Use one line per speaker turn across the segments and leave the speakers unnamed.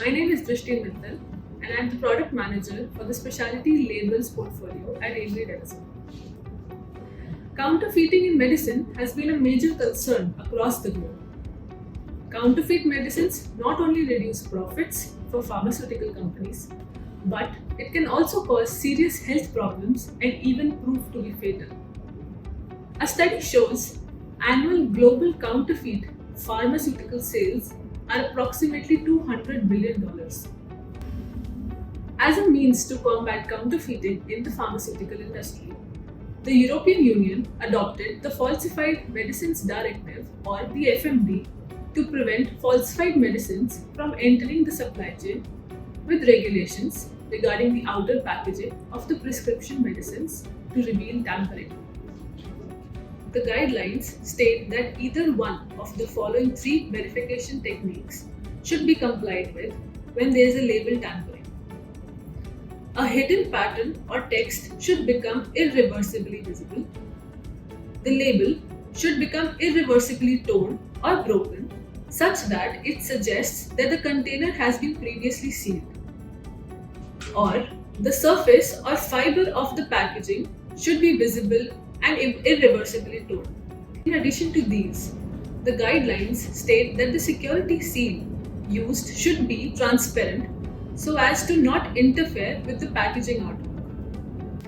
My name is Drishti Mittal and I'm the product manager for the specialty labels portfolio at Avery Dennison. Counterfeiting in medicine has been a major concern across the globe. Counterfeit medicines not only reduce profits for pharmaceutical companies, but it can also cause serious health problems and even prove to be fatal. A study shows annual global counterfeit pharmaceutical sales are approximately $200 billion. As a means to combat counterfeiting in the pharmaceutical industry, the European Union adopted the Falsified Medicines Directive or the FMD to prevent falsified medicines from entering the supply chain with regulations regarding the outer packaging of the prescription medicines to reveal tampering. The guidelines state that either one of the following three verification techniques should be complied with when there is a label tampering. A hidden pattern or text should become irreversibly visible. The label should become irreversibly torn or broken such that it suggests that the container has been previously sealed. Or the surface or fiber of the packaging should be visible and irreversibly torn. In addition to these, the guidelines state that the security seal used should be transparent so as to not interfere with the packaging artwork.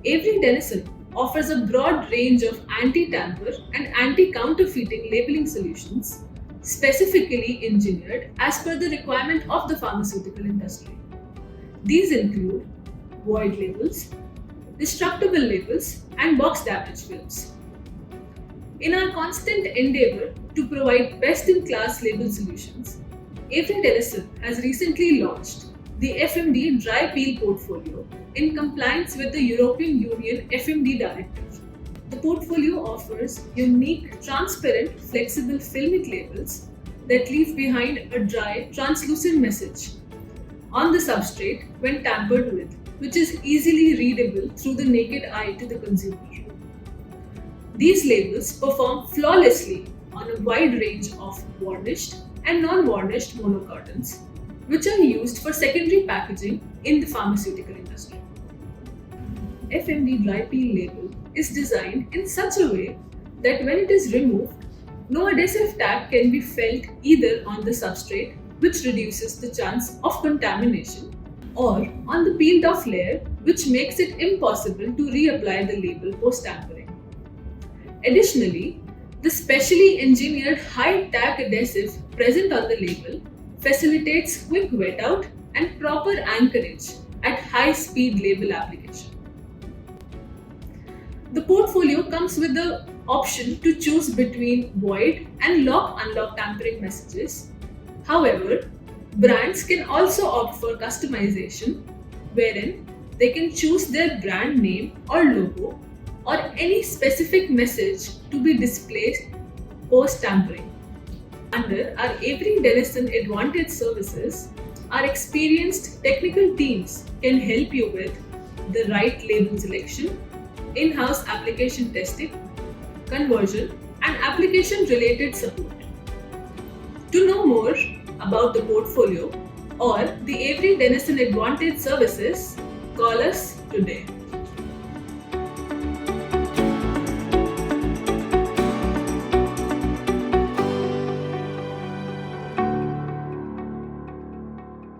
Avery Dennison offers a broad range of anti-tamper and anti-counterfeiting labeling solutions specifically engineered as per the requirement of the pharmaceutical industry. These include void labels, destructible labels, and box damage films. In our constant endeavor to provide best-in-class label solutions, Avery Dennison has recently launched the FMD Dry Peel portfolio in compliance with the European Union FMD Directive. The portfolio offers unique, transparent, flexible filmic labels that leave behind a dry, translucent message on the substrate when tampered with, which is easily readable through the naked eye to the consumer. These labels perform flawlessly on a wide range of varnished and non-varnished monocartons, which are used for secondary packaging in the pharmaceutical industry. FMD Dry Peel label is designed in such a way that when it is removed, no adhesive tag can be felt either on the substrate, which reduces the chance of contamination, or on the peeled off layer, which makes it impossible to reapply the label post-tampering. Additionally, the specially engineered high tag adhesive present on the label facilitates quick wet out and proper anchorage at high speed label application. The portfolio comes with the option to choose between void and lock-unlock tampering messages. However, brands can also opt for customization, wherein they can choose their brand name or logo or any specific message to be displayed post-tampering. Under our Avery Dennison Advantage services, our experienced technical teams can help you with the right label selection, in-house application testing, conversion, and application-related support. To know more about the portfolio or the Avery Dennison Advantage services, call us today.